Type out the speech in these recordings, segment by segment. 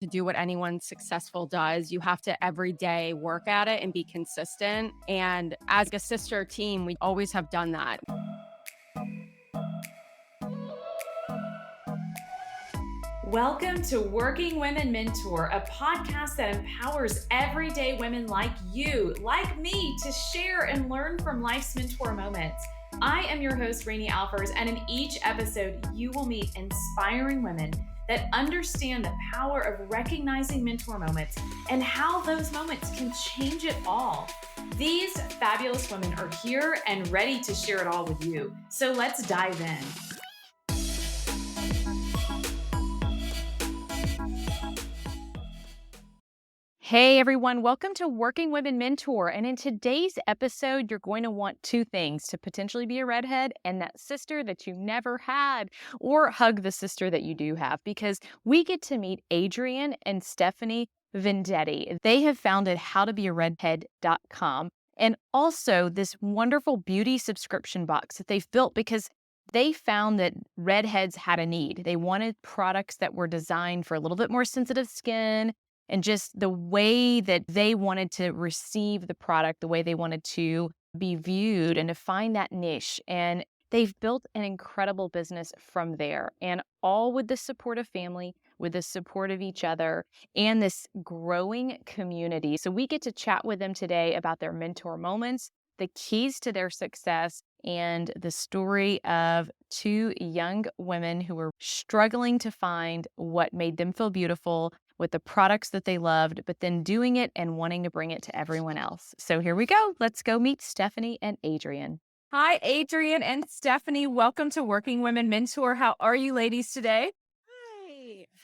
To do what anyone successful does, you have to every day work at it and be consistent. And as a sister team, we always have done that. Welcome to Working Women Mentor, a podcast that empowers everyday women like you, like me, to share and learn from life's mentor moments. I am your host, Rani Alfers, and in each episode, you will meet inspiring women that understand the power of recognizing mentor moments and how those moments can change it all. These fabulous women are here and ready to share it all with you. So let's dive in. Hey everyone, welcome to Working Women Mentor. And in today's episode, you're going to want two things: to potentially be a redhead and that sister that you never had, or hug the sister that you do have, because we get to meet Adrienne and Stephanie Vendetti. They have founded howtobearedhead.com and also this wonderful beauty subscription box that they've built because they found that redheads had a need. They wanted products that were designed for a little bit more sensitive skin, and just the way that they wanted to receive the product, the way they wanted to be viewed and to find that niche. And they've built an incredible business from there, and all with the support of family, with the support of each other, and this growing community. So we get to chat with them today about their mentor moments, the keys to their success, and the story of two young women who were struggling to find what made them feel beautiful with the products that they loved, but then doing it and wanting to bring it to everyone else. So here we go. Let's go meet Stephanie and Adrienne. Hi, Adrienne and Stephanie. Welcome to Working Women Mentor. How are you ladies today?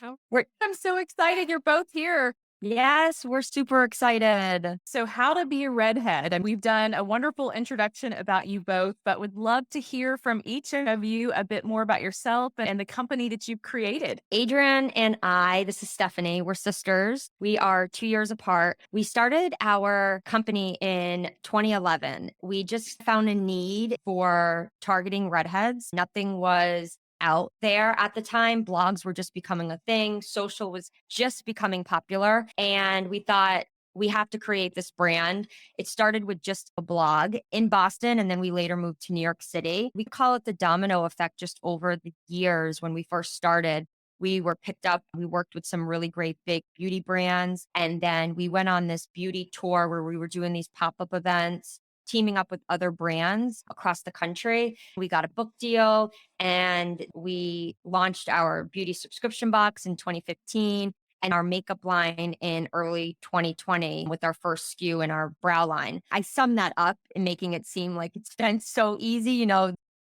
Hi. I'm so excited you're both here. Yes, we're super excited. So how to be a redhead. And we've done a wonderful introduction about you both, but would love to hear from each of you a bit more about yourself and the company that you've created. Adrienne and I, this is Stephanie, we're sisters. We are 2 years apart. We started our company in 2011. We just found a need for targeting redheads. Nothing was out there at the time. Blogs were just becoming a thing. Social was just becoming popular. And we thought, we have to create this brand. It started with just a blog in Boston, and then we later moved to New York City. We call it the domino effect. Just over the years when we first started, we were picked up. We worked with some really great big beauty brands. And then we went on this beauty tour where we were doing these pop-up events, teaming up with other brands across the country. We got a book deal and we launched our beauty subscription box in 2015 and our makeup line in early 2020 with our first SKU in our brow line. I sum that up in making it seem like it's been so easy,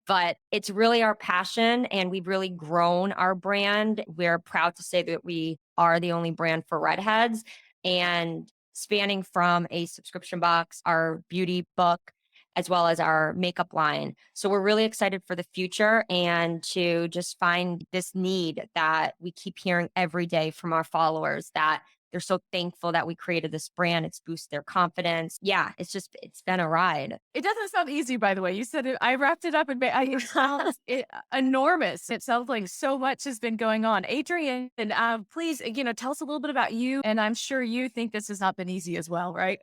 but it's really our passion, and we've really grown our brand. We're proud to say that we are the only brand for redheads, and spanning from a subscription box, our beauty book, as well as our makeup line. So we're really excited for the future and to just find this need that we keep hearing every day from our followers, that they're so thankful that we created this brand. It's boosted their confidence. Yeah, it's been a ride. It doesn't sound easy, by the way. You said it, I wrapped it up and it sounds enormous. It sounds like so much has been going on. Adrienne, please, tell us a little bit about you. And I'm sure you think this has not been easy as well, right?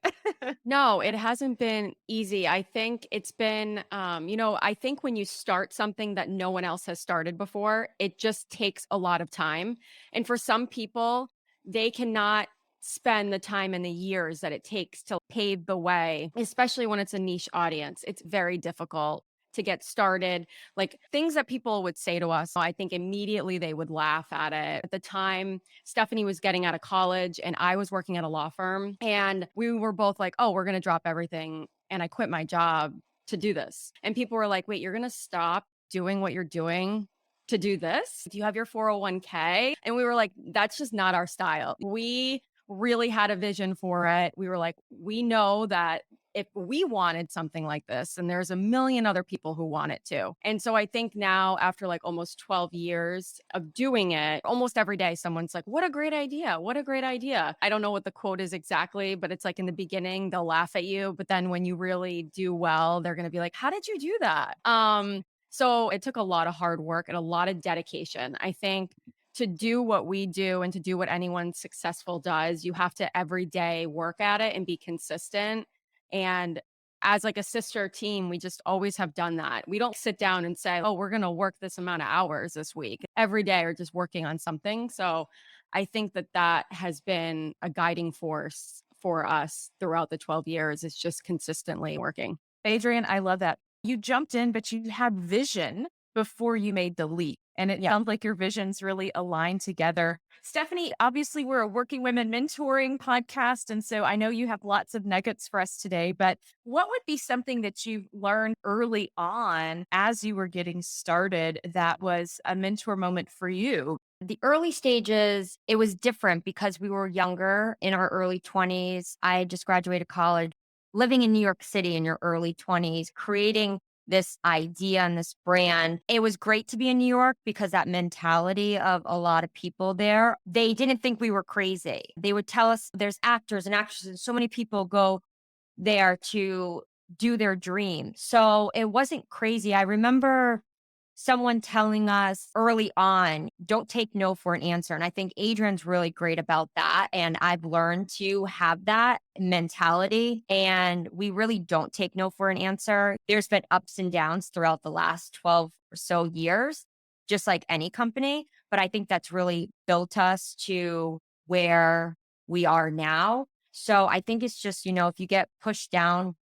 No, it hasn't been easy. I think it's been, I think when you start something that no one else has started before, it just takes a lot of time. And for some people, they cannot spend the time and the years that it takes to pave the way, especially when it's a niche audience. It's very difficult to get started. Like things that people would say to us, I think immediately they would laugh at it. At the time, Stephanie was getting out of college and I was working at a law firm, and we were both like, oh, we're going to drop everything. And I quit my job to do this. And people were like, wait, you're going to stop doing what you're doing to do this? Do you have your 401k? And we were like, that's just not our style. We really had a vision for it. We were like, we know that if we wanted something like this, and there's a million other people who want it too. And so I think now, after like almost 12 years of doing it, almost every day someone's like, what a great idea. What a great idea. I don't know what the quote is exactly, but it's like in the beginning, they'll laugh at you. But then when you really do well, they're going to be like, how did you do that? So it took a lot of hard work and a lot of dedication. I think to do what we do and to do what anyone successful does, you have to every day work at it and be consistent. And as like a sister team, we just always have done that. We don't sit down and say, oh, we're going to work this amount of hours this week. Every day are just working on something. So I think that that has been a guiding force for us throughout the 12 years. It's just consistently working. Adrienne, I love that. You jumped in, but you had vision before you made the leap. And it sounds like your visions really align together. Stephanie, obviously, we're a Working Women Mentoring podcast. And so I know you have lots of nuggets for us today, but what would be something that you learned early on as you were getting started that was a mentor moment for you? The early stages, it was different because we were younger in our early 20s. I had just graduated college. Living in New York City in your early 20s, creating this idea and this brand. It was great to be in New York because that mentality of a lot of people there, they didn't think we were crazy. They would tell us there's actors and actresses, and so many people go there to do their dream. So it wasn't crazy. I remember someone telling us early on, don't take no for an answer. And I think Adrienne's really great about that. And I've learned to have that mentality. And we really don't take no for an answer. There's been ups and downs throughout the last 12 or so years, just like any company. But I think that's really built us to where we are now. So I think it's just, if you get pushed down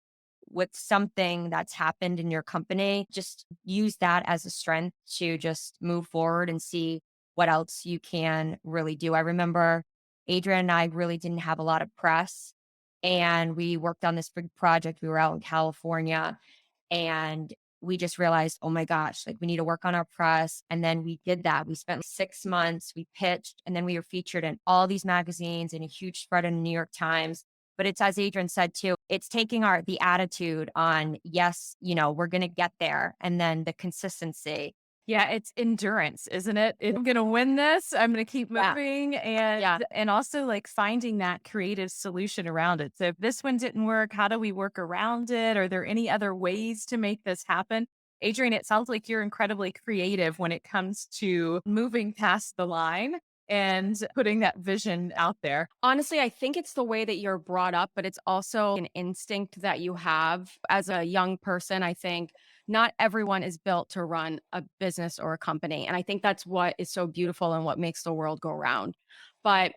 with something that's happened in your company, just use that as a strength to just move forward and see what else you can really do. I remember Adrienne and I really didn't have a lot of press, and we worked on this big project. We were out in California, and we just realized, oh my gosh, like we need to work on our press. And then we did that. We spent 6 months, we pitched, and then we were featured in all these magazines and a huge spread in the New York Times. But it's, as Adrienne said too, it's taking the attitude on, yes, we're going to get there. And then the consistency. Yeah, it's endurance, isn't it? I'm going to win this. I'm going to keep Yeah. moving and also like finding that creative solution around it. So if this one didn't work, how do we work around it? Are there any other ways to make this happen? Adrienne, it sounds like you're incredibly creative when it comes to moving past the line and putting that vision out there. Honestly, I think it's the way that you're brought up, but it's also an instinct that you have as a young person. I think not everyone is built to run a business or a company. And I think that's what is so beautiful and what makes the world go round. But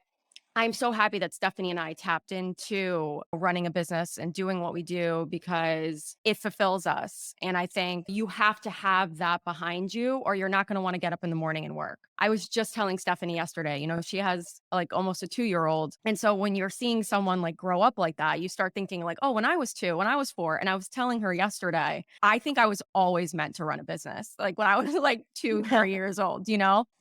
I'm so happy that Stephanie and I tapped into running a business and doing what we do because it fulfills us. And I think you have to have that behind you or you're not going to want to get up in the morning and work. I was just telling Stephanie yesterday, she has like almost a 2-year-old. And so when you're seeing someone like grow up like that, you start thinking like, oh, when I was 2, when I was 4, and I was telling her yesterday, I think I was always meant to run a business. Like when I was like 2, 3 years old,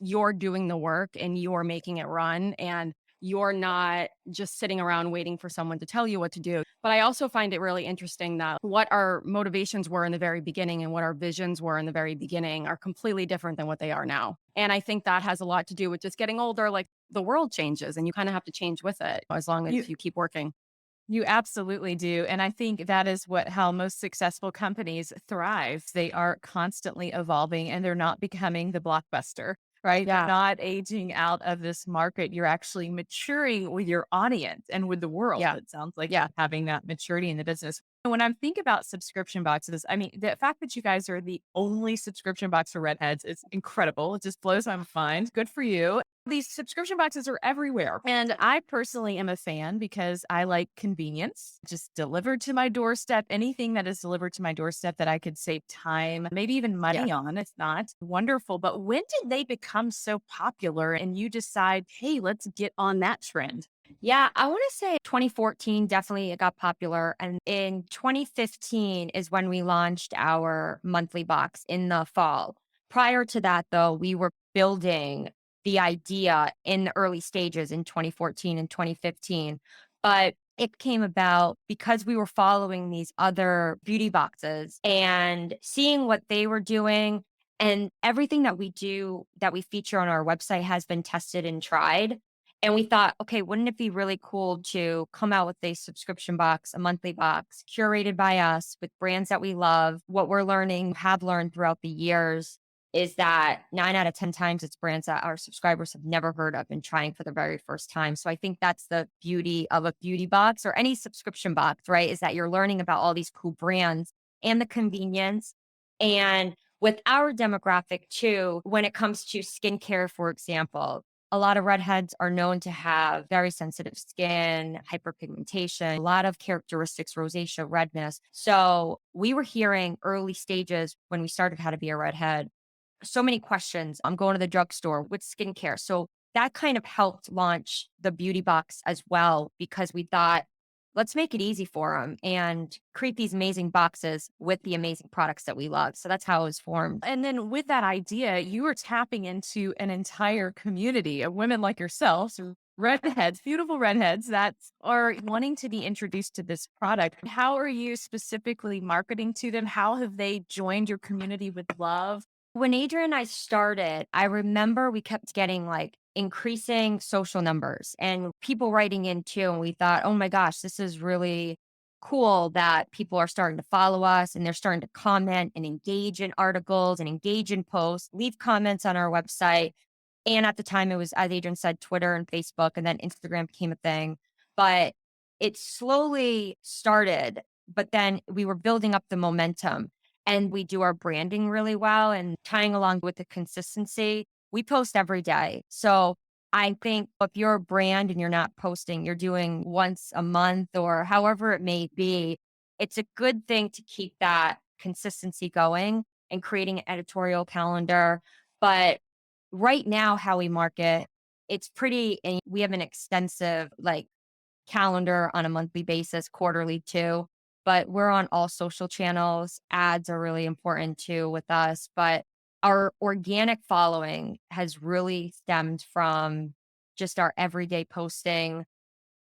you're doing the work and you're making it run. And you're not just sitting around waiting for someone to tell you what to do. But I also find it really interesting that what our motivations were in the very beginning and what our visions were in the very beginning are completely different than what they are now. And I think that has a lot to do with just getting older. Like the world changes and you kind of have to change with it as long as you keep working. You absolutely do. And I think that is how most successful companies thrive. They are constantly evolving and they're not becoming the blockbuster, right? Yeah. You're not aging out of this market. You're actually maturing with your audience and with the world. Yeah. It sounds like having that maturity in the business. When I think about subscription boxes, I mean, the fact that you guys are the only subscription box for redheads is incredible. It just blows my mind. Good for you. These subscription boxes are everywhere. And I personally am a fan because I like convenience, just delivered to my doorstep. Anything that is delivered to my doorstep that I could save time, maybe even money on, it's not wonderful. But when did they become so popular and you decide, hey, let's get on that trend? Yeah, I want to say 2014 definitely it got popular. And in 2015 is when we launched our monthly box in the fall. Prior to that, though, we were building the idea in the early stages in 2014 and 2015. But it came about because we were following these other beauty boxes and seeing what they were doing. And everything that we do, that we feature on our website has been tested and tried. And we thought, okay, wouldn't it be really cool to come out with a subscription box, a monthly box, curated by us with brands that we love, what we're learning, have learned throughout the years, is that 9 out of 10 times it's brands that our subscribers have never heard of and trying for the very first time. So I think that's the beauty of a beauty box or any subscription box, right? Is that you're learning about all these cool brands and the convenience. And with our demographic too, when it comes to skincare, for example, a lot of redheads are known to have very sensitive skin, hyperpigmentation, a lot of characteristics, rosacea, redness. So we were hearing early stages when we started How to Be a Redhead, so many questions. I'm going to the drugstore with skincare. So that kind of helped launch the beauty box as well, because we thought, let's make it easy for them and create these amazing boxes with the amazing products that we love. So that's how it was formed. And then with that idea, you were tapping into an entire community of women like yourselves, redheads, beautiful redheads that are wanting to be introduced to this product. How are you specifically marketing to them? How have they joined your community with love? When Adrienne and I started, I remember we kept getting like increasing social numbers and people writing in too. And we thought, oh my gosh, this is really cool that people are starting to follow us and they're starting to comment and engage in articles and engage in posts, leave comments on our website. And at the time, it was, as Adrienne said, Twitter and Facebook, and then Instagram became a thing. But it slowly started, but then we were building up the momentum and we do our branding really well and tying along with the consistency. We post every day. So I think if you're a brand and you're not posting, you're doing once a month or however it may be, it's a good thing to keep that consistency going and creating an editorial calendar. But right now, how we market, it's pretty, and we have an extensive like calendar on a monthly basis, quarterly too. But we're on all social channels. Ads are really important too with us. But our organic following has really stemmed from just our everyday posting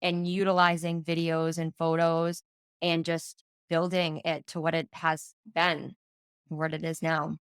and utilizing videos and photos and just building it to what it has been, what it is now.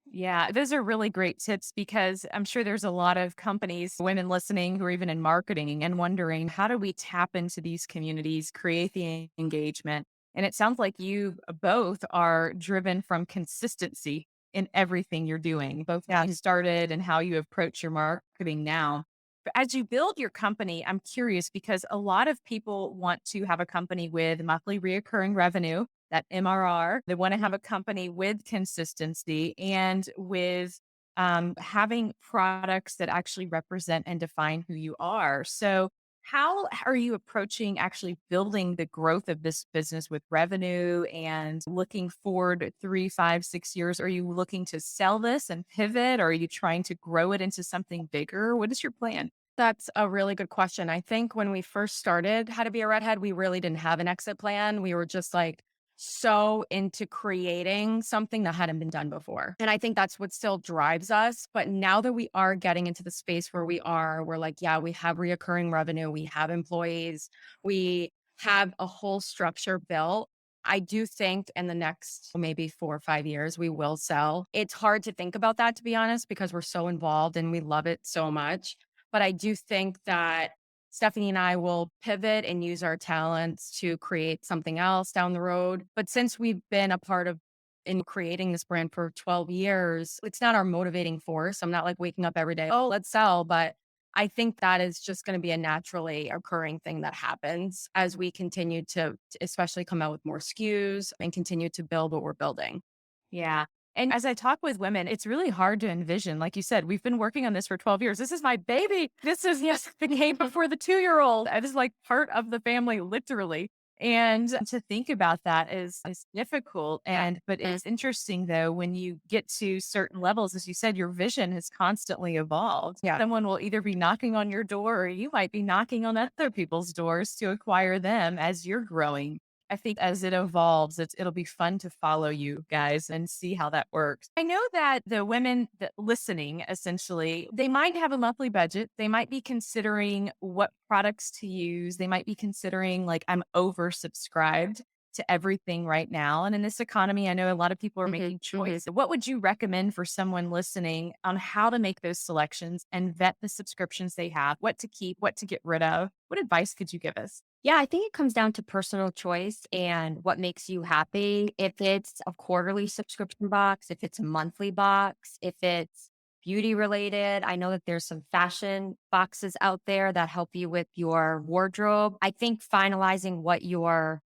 Yeah, those are really great tips because I'm sure there's a lot of companies, women listening who are even in marketing and wondering, how do we tap into these communities, create the engagement? And it sounds like you both are driven from consistency in everything you're doing, both how you started and how you approach your marketing now. But as you build your company, I'm curious because a lot of people want to have a company with monthly reoccurring revenue, that MRR. They want to have a company with consistency and with having products that actually represent and define who you are. So, how are you approaching actually building the growth of this business with revenue and looking forward 3, 5, 6 years? Are you looking to sell this and pivot? Or are you trying to grow it into something bigger? What is your plan? That's a really good question. I think when we first started How to Be a Redhead, we really didn't have an exit plan. We were just like so into creating something that hadn't been done before. And I think that's what still drives us. But now that we are getting into the space where we are, we're like, yeah, we have reoccurring revenue, we have employees, we have a whole structure built. I do think in the next maybe 4 or 5 years, we will sell. It's hard to think about that, to be honest, because we're so involved and we love it so much. But I do think that Stephanie and I will pivot and use our talents to create something else down the road. But since we've been a part of in creating this brand for 12 years, it's not our motivating force. I'm not like waking up every day, oh, let's sell. But I think that is just going to be a naturally occurring thing that happens as we continue to especially come out with more SKUs and continue to build what we're building. Yeah. And as I talk with women, it's really hard to envision. Like you said, we've been working on this for 12 years. This is my baby. This is, yes, the came before the 2-year-old. It is like part of the family, literally. And to think about that is difficult. But it's interesting though, when you get to certain levels, as you said, your vision has constantly evolved. Yeah. Someone will either be knocking on your door or you might be knocking on other people's doors to acquire them as you're growing. I think as it evolves, it'll be fun to follow you guys and see how that works. I know that the women that listening, essentially, they might have a monthly budget. They might be considering what products to use. They might be considering like I'm oversubscribed to everything right now. And in this economy, I know a lot of people are making choices. What would you recommend for someone listening on how to make those selections and vet the subscriptions they have, what to keep, what to get rid of? What advice could you give us? Yeah, I think it comes down to personal choice and what makes you happy. If it's a quarterly subscription box, if it's a monthly box, if it's beauty related. I know that there's some fashion boxes out there that help you with your wardrobe. I think finalizing what your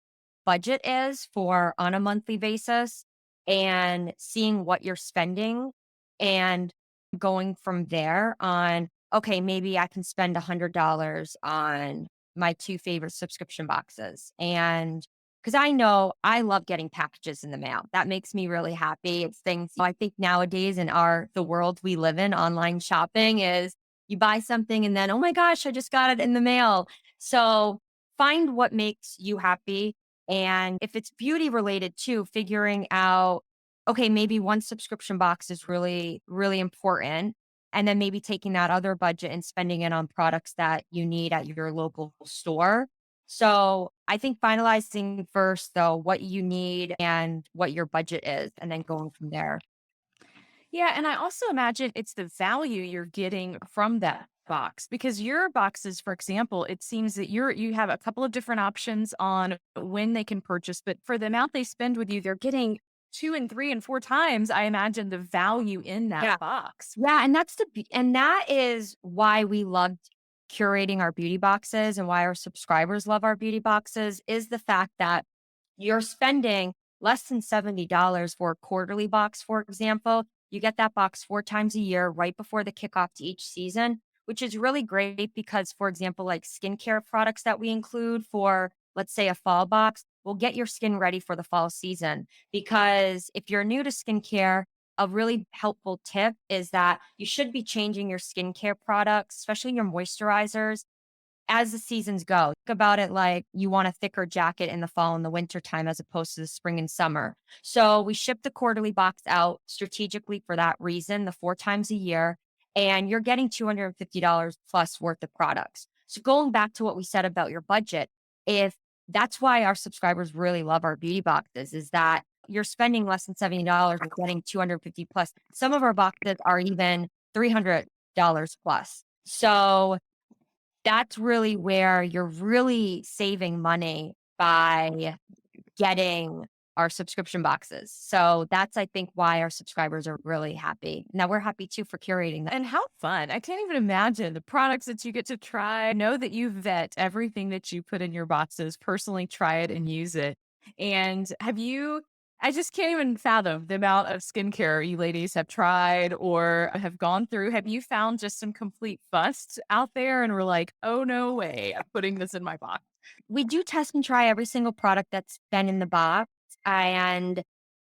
budget is for on a monthly basis and seeing what you're spending and going from there on, okay, maybe I can spend $100 on my two favorite subscription boxes. And because I know I love getting packages in the mail. That makes me really happy. It's things I think nowadays in the world we live in, online shopping is you buy something and then, oh my gosh, I just got it in the mail. So find what makes you happy, and if it's beauty related too, figuring out, okay, maybe one subscription box is really, really important. And then maybe taking that other budget and spending it on products that you need at your local store. So I think finalizing first, though, what you need and what your budget is, and then going from there. Yeah, and I also imagine it's the value you're getting from that box because your boxes, for example, it seems that you have a couple of different options on when they can purchase, but for the amount they spend with you, they're getting 2 and 3 and 4 times, I imagine, the value in Yeah. that box. Yeah, and and that is why we loved curating our beauty boxes and why our subscribers love our beauty boxes is the fact that you're spending less than $70 for a quarterly box, for example. You get that box 4 times a year right before the kickoff to each season, which is really great because, for example, like skincare products that we include for, let's say, a fall box will get your skin ready for the fall season. Because if you're new to skincare, a really helpful tip is that you should be changing your skincare products, especially your moisturizers, as the seasons go. Think about it like you want a thicker jacket in the fall and the winter time as opposed to the spring and summer. So we ship the quarterly box out strategically for that reason, the 4 times a year, and you're getting $250 plus worth of products. So going back to what we said about your budget, if that's why our subscribers really love our beauty boxes is that you're spending less than $70 and getting 250 plus. Some of our boxes are even $300 plus. So that's really where you're really saving money by getting our subscription boxes. So that's, I think, why our subscribers are really happy. Now we're happy too for curating that. And how fun. I can't even imagine the products that you get to try. Know that you vet everything that you put in your boxes, personally try it and use it. And I just can't even fathom the amount of skincare you ladies have tried or have gone through. Have you found just some complete busts out there and were like, oh, no way, I'm putting this in my box? We do test and try every single product that's been in the box. And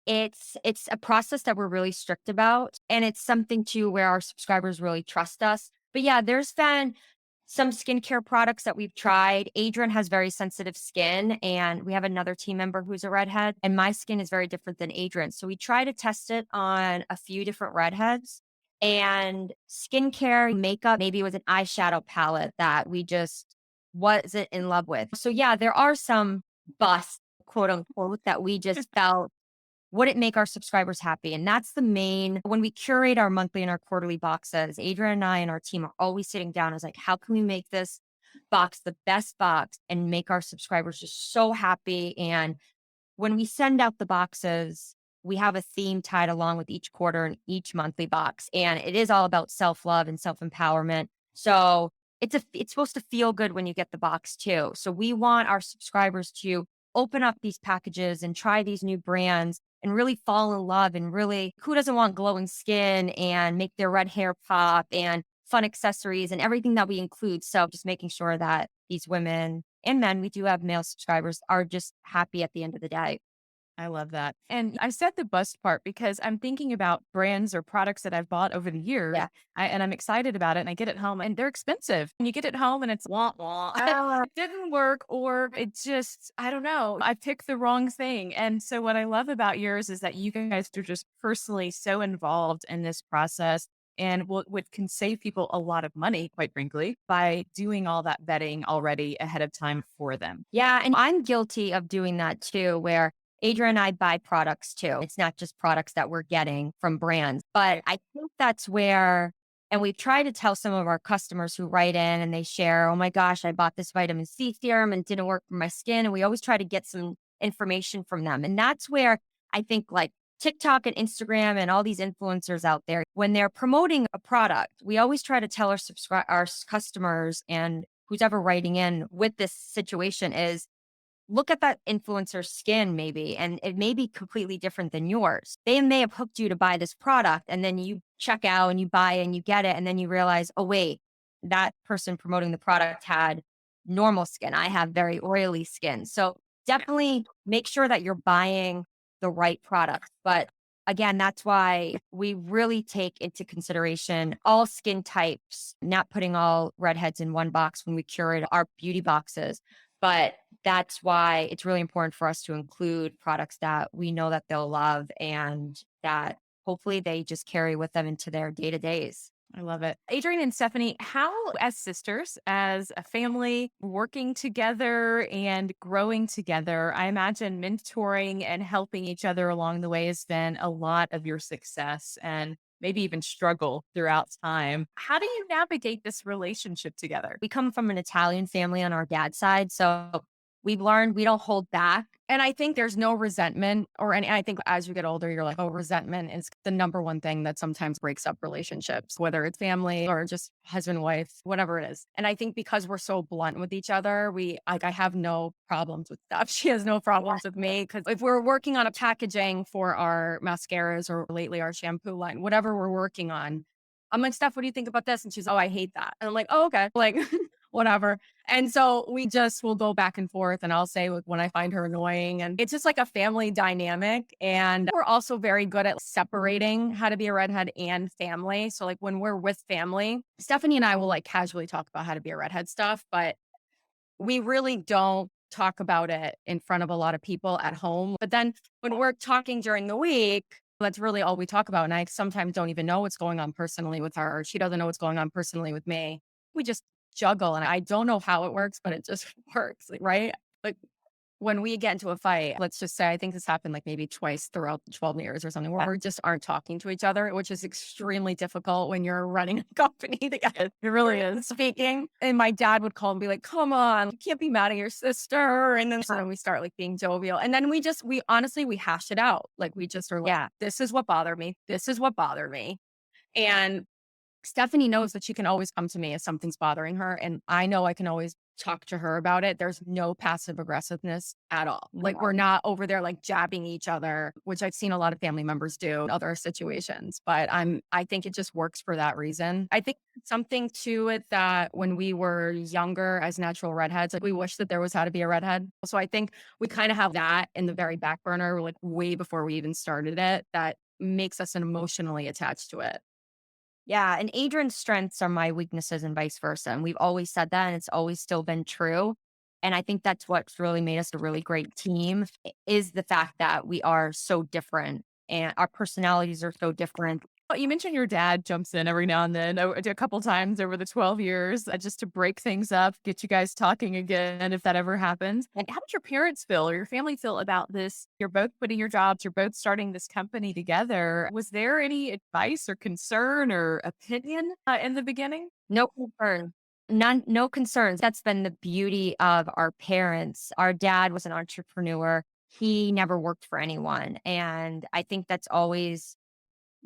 it's a process that we're really strict about, and it's something too where our subscribers really trust us. But yeah, there's been some skincare products that we've tried. Adrienne has very sensitive skin, and we have another team member who's a redhead, and my skin is very different than Adrienne. So we try to test it on a few different redheads. And skincare, makeup, maybe it was an eyeshadow palette that we just wasn't in love with. So yeah, there are some busts, quote unquote, that we just felt would it make our subscribers happy? And that's the main, when we curate our monthly and our quarterly boxes, Adrian and I and our team are always sitting down as like, how can we make this box the best box and make our subscribers just so happy? And when we send out the boxes, we have a theme tied along with each quarter and each monthly box. And it is all about self-love and self-empowerment. So it's supposed to feel good when you get the box too. So we want our subscribers to open up these packages and try these new brands and really fall in love, and really, who doesn't want glowing skin and make their red hair pop and fun accessories and everything that we include. So just making sure that these women and men, we do have male subscribers, are just happy at the end of the day. I love that. And I said the bust part because I'm thinking about brands or products that I've bought over the years. Yeah. And I'm excited about it. And I get it home and they're expensive. And you get it home and it's wah wah. It didn't work, or it just, I don't know. I picked the wrong thing. And so what I love about yours is that you guys are just personally so involved in this process, and what can save people a lot of money, quite frankly, by doing all that vetting already ahead of time for them. Yeah. And I'm guilty of doing that too, where Adrian and I buy products too. It's not just products that we're getting from brands, but I think that's where, And we've tried to tell some of our customers who write in and they share, oh my gosh, I bought this vitamin C serum and it didn't work for my skin. And we always try to get some information from them. And that's where I think like TikTok and Instagram and all these influencers out there, when they're promoting a product, we always try to tell our customers and who's ever writing in with this situation is look at that influencer's skin maybe, and it may be completely different than yours. They may have hooked you to buy this product and then you check out and you buy it and you get it. And then you realize, oh, wait, that person promoting the product had normal skin. I have very oily skin. So definitely make sure that you're buying the right product. But again, that's why we really take into consideration all skin types, not putting all redheads in one box when we curate our beauty boxes. But that's why it's really important for us to include products that we know that they'll love and that hopefully they just carry with them into their day to days. I love it. Adrienne and Stephanie, how, as sisters, as a family, working together and growing together, I imagine mentoring and helping each other along the way has been a lot of your success and maybe even struggle throughout time. How do you navigate this relationship together? We come from an Italian family on our dad's side. So we've learned we don't hold back. And I think there's no resentment or any, I think as you get older, you're like, oh, resentment is the number one thing that sometimes breaks up relationships, whether it's family or just husband, wife, whatever it is. And I think because we're so blunt with each other, I have no problems with stuff. She has no problems with me. Because if we're working on a packaging for our mascaras or lately our shampoo line, whatever we're working on, I'm like, Steph, what do you think about this? And she's, oh, I hate that. And I'm like, oh, okay. Like, whatever. And so we just will go back and forth and I'll say when I find her annoying and it's just like a family dynamic. And we're also very good at separating how to be a redhead and family. So like when we're with family, Stephanie and I will like casually talk about how to be a redhead stuff, but we really don't talk about it in front of a lot of people at home. But then when we're talking during the week, that's really all we talk about. And I sometimes don't even know what's going on personally with her. Or she doesn't know what's going on personally with me. We just juggle. And I don't know how it works, but it just works, like, right? Like when we get into a fight, let's just say, I think this happened like maybe twice throughout the 12 years or something, where we just aren't talking to each other, which is extremely difficult when you're running a company together. It really is speaking. And my dad would call and be like, come on, you can't be mad at your sister. And then so we start like being jovial. And then we honestly, we hash it out. Like we just are like, Yeah. this is what bothered me. This is what bothered me. And Stephanie knows that she can always come to me if something's bothering her. And I know I can always talk to her about it. There's no passive aggressiveness at all. Like we're not over there like jabbing each other, which I've seen a lot of family members do in other situations. But I think it just works for that reason. I think something to it that when we were younger as natural redheads, like we wish that there was how to be a redhead. So I think we kind of have that in the very back burner, like way before we even started it, that makes us emotionally attached to it. Yeah. And Adrian's strengths are my weaknesses and vice versa. And we've always said that. And it's always still been true. And I think that's what's really made us a really great team is the fact that we are so different and our personalities are so different. Well, you mentioned your dad jumps in every now and then, a couple times over the 12 years, just to break things up, get you guys talking again, if that ever happens. And how did your parents feel or your family feel about this? You're both quitting your jobs, you're both starting this company together. Was there any advice or concern or opinion in the beginning? No concern. None, no concerns. That's been the beauty of our parents. Our dad was an entrepreneur. He never worked for anyone. And I think that's always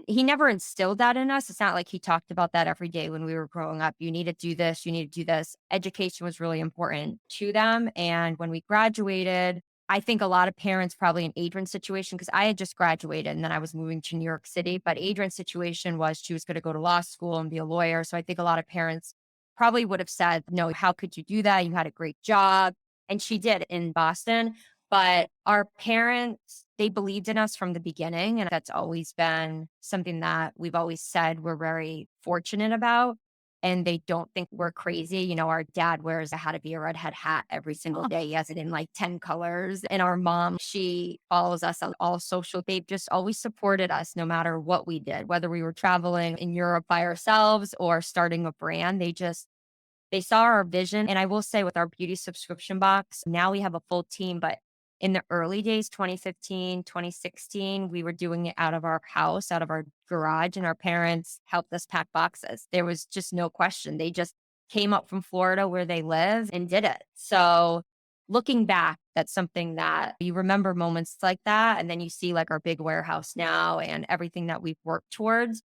he never instilled that in us. It's not like he talked about that every day when we were growing up. You need to do this, you need to do this. Education was really important to them. And when we graduated, I think a lot of parents, probably in Adrian's situation, because I had just graduated and then I was moving to New York City. But Adrian's situation was she was going to go to law school and be a lawyer. So I think a lot of parents probably would have said, no, how could you do that? You had a great job. And she did in Boston. But our parents, they believed in us from the beginning. And that's always been something that we've always said we're very fortunate about. And they don't think we're crazy. You know, our dad wears a how to be a redhead hat every single day. He has it in like 10 colors. And our mom, she follows us on all social. They've just always supported us no matter what we did, whether we were traveling in Europe by ourselves or starting a brand. They saw our vision. And I will say with our beauty subscription box, now we have a full team, but In the early days, 2015, 2016, we were doing it out of our house, out of our garage, and our parents helped us pack boxes. There was just no question. They just came up from Florida where they live and did it. So looking back, that's something that you remember moments like that. And then you see like our big warehouse now and everything that we've worked towards.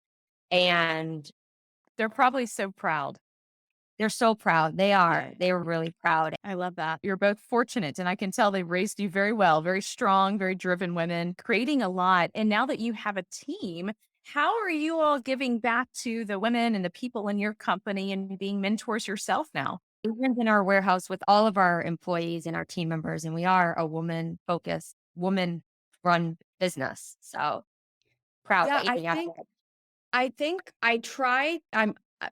And They're probably so proud. they're so proud. They are. Yeah. They were really proud. I love that. You're both fortunate, and I can tell they raised you very well, very strong, very driven women, creating a lot. And now that you have a team, how are you all giving back to the women and the people in your company and being mentors yourself now? Adrienne's in our warehouse with all of our employees and our team members, and we are a woman focused, woman run business. So proud. Yeah, Adrienne, I think I try.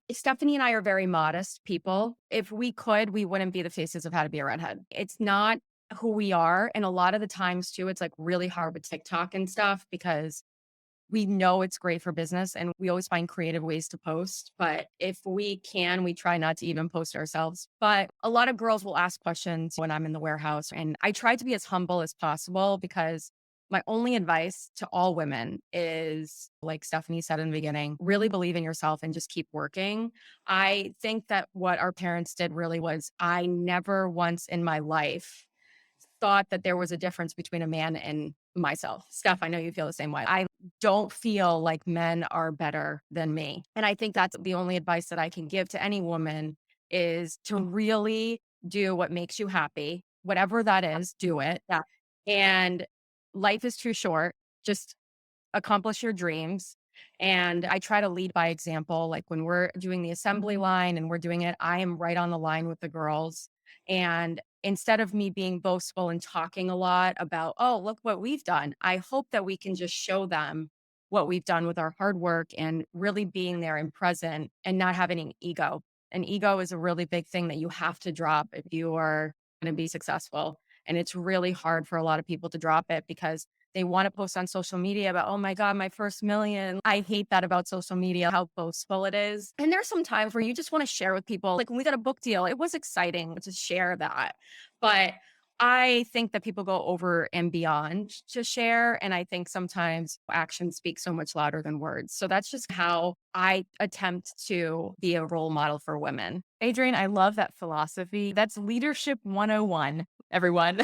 Stephanie and I are very modest people. If we could, we wouldn't be the faces of how to be a redhead. It's not who we are. And a lot of the times too, it's like really hard with TikTok and stuff because we know it's great for business and we always find creative ways to post. But if we can, we try not to even post ourselves. But a lot of girls will ask questions when I'm in the warehouse. And I try to be as humble as possible because my only advice to all women is, like Stephanie said in the beginning, really believe in yourself and just keep working. I think that what our parents did really was I never once in my life thought that there was a difference between a man and myself. Steph, I know you feel the same way. I don't feel like men are better than me. And I think that's the only advice that I can give to any woman is to really do what makes you happy, whatever that is, do it. yeah, And life is too short. Just accomplish your dreams. And I try to lead by example. Like when we're doing the assembly line and we're doing it, I am right on the line with the girls. And instead of me being boastful and talking a lot about, oh, look what we've done, I hope that we can just show them what we've done with our hard work and really being there and present and not having an ego. An ego is a really big thing that you have to drop if you are going to be successful. And it's really hard for a lot of people to drop it because they want to post on social media about, oh my God, my first million. I hate that about social media, how boastful it is. And there's some times where you just want to share with people. Like when we got a book deal, it was exciting to share that. But I think that people go over and beyond to share. And I think sometimes actions speak so much louder than words. So that's just how I attempt to be a role model for women. Adrienne, I love that philosophy. That's leadership 101, everyone.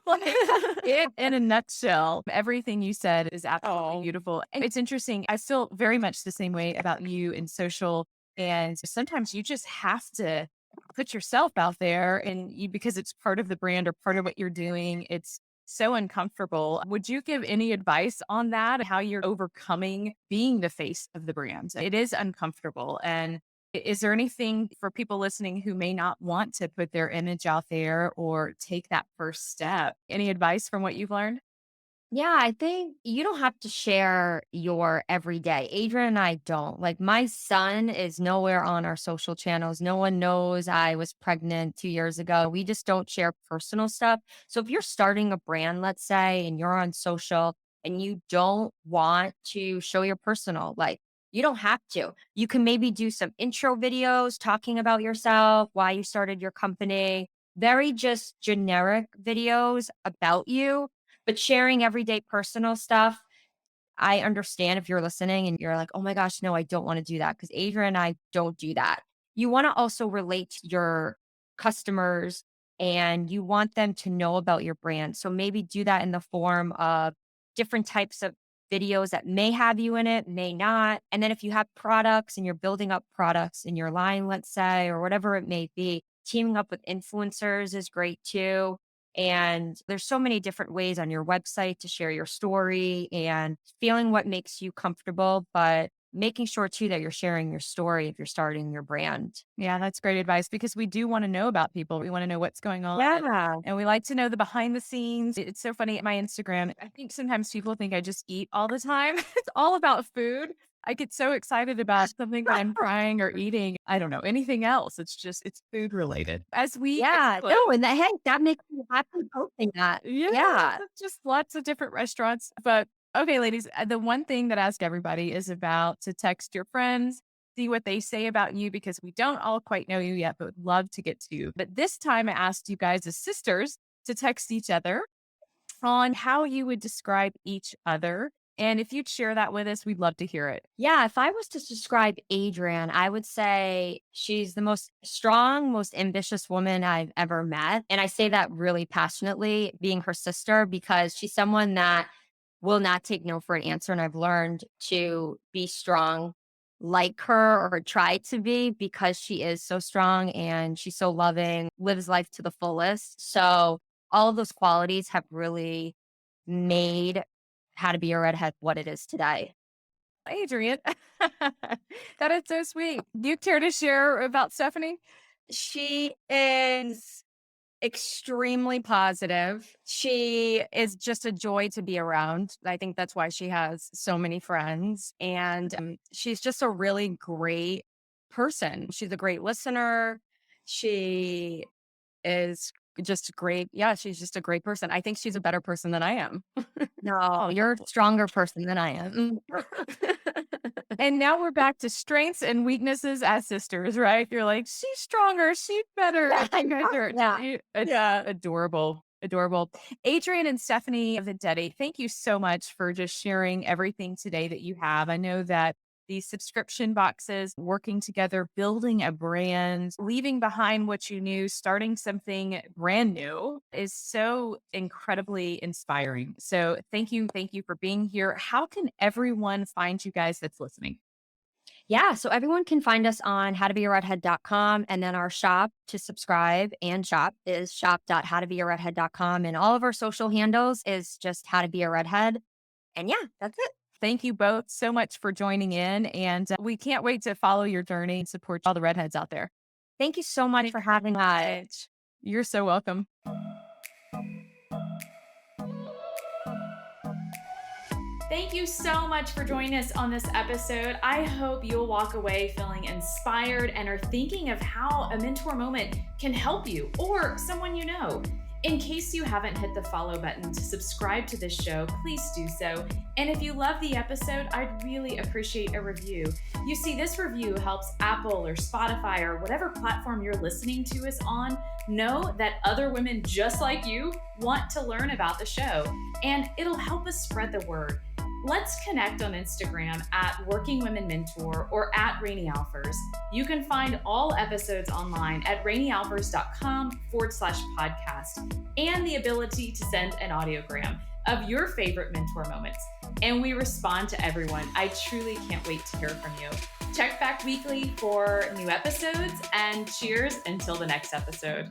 Like it in a nutshell. Everything you said is absolutely beautiful. And it's interesting. I feel very much the same way about you in social. And sometimes you just have to put yourself out there and you, because it's part of the brand or part of what you're doing. It's so uncomfortable. Would you give any advice on that? How you're overcoming being the face of the brand? It is uncomfortable. And is there anything for people listening who may not want to put their image out there or take that first step? Any advice from what you've learned? Yeah, I think you don't have to share your everyday. Adrian and I don't. Like my son is nowhere on our social channels. No one knows I was pregnant 2 years ago. We just don't share personal stuff. So if you're starting a brand, let's say, and you're on social and you don't want to show your personal, like you don't have to. You can maybe do some intro videos talking about yourself, why you started your company, very just generic videos about you, but sharing everyday personal stuff. I understand if you're listening and you're like, oh my gosh, no, I don't want to do that because Adrian and I don't do that. You want to also relate to your customers and you want them to know about your brand. So maybe do that in the form of different types of videos that may have you in it, may not. And then if you have products and you're building up products in your line, let's say, or whatever it may be, teaming up with influencers is great too. And there's so many different ways on your website to share your story and feeling what makes you comfortable, but making sure too that you're sharing your story if you're starting your brand. Yeah, that's great advice because we do want to know about people. We want to know what's going on. Yeah. And we like to know the behind the scenes. It's so funny. My Instagram, I think sometimes people think I just eat all the time. It's all about food. I get so excited about something that I'm trying or eating. I don't know anything else. It's food related. As we Yeah. explain- No, and that, hey, that makes me happy posting that. yeah, Yeah. just lots of different restaurants. But okay, ladies, the one thing that I ask everybody is about to text your friends, see what they say about you because we don't all quite know you yet, but would love to get to you. But this time I asked you guys as sisters to text each other on how you would describe each other. And if you'd share that with us, we'd love to hear it. Yeah, if I was to describe Adrienne, I would say she's the most strong, most ambitious woman I've ever met. And I say that really passionately, being her sister, because she's someone that will not take no for an answer. And I've learned to be strong like her, or try to be, because she is so strong and she's so loving, lives life to the fullest. So all of those qualities have really made How to Be a Redhead what it is today. Adrienne, that is so sweet. Do you care to share about Stephanie? She is extremely positive. She is just a joy to be around. I think that's why she has so many friends. And she's just a really great person. She's a great listener. She is just great. Yeah, she's just a great person. I think she's a better person than I am. No, you're a stronger person than I am. And now we're back to strengths and weaknesses as sisters, right? You're like, she's stronger, she's better. You guys are Yeah. adorable. Adorable. Adrienne and Stephanie Vendetti, thank you so much for just sharing everything today that you have. I know that these subscription boxes, working together, building a brand, leaving behind what you knew, starting something brand new is so incredibly inspiring. So thank you. Thank you for being here. How can everyone find you guys that's listening? Yeah, so everyone can find us on howtobearedhead.com, and then our shop to subscribe and shop is shop.howtobearedhead.com, and all of our social handles is just How to Be a Redhead. And yeah, that's it. Thank you both so much for joining in. And we can't wait to follow your journey and support all the redheads out there. Thank you so much for having us. You're so welcome. Thank you so much for joining us on this episode. I hope you'll walk away feeling inspired and are thinking of how a mentor moment can help you or someone you know. In case you haven't hit the follow button to subscribe to this show, please do so. And if you love the episode, I'd really appreciate a review. You see, this review helps Apple or Spotify or whatever platform you're listening to us on know that other women just like you want to learn about the show, and it'll help us spread the word. Let's connect on Instagram at Working Women Mentor or at Rani Alfers. You can find all episodes online at ranialfers.com/podcast, and the ability to send an audiogram of your favorite mentor moments. And we respond to everyone. I truly can't wait to hear from you. Check back weekly for new episodes, and cheers until the next episode.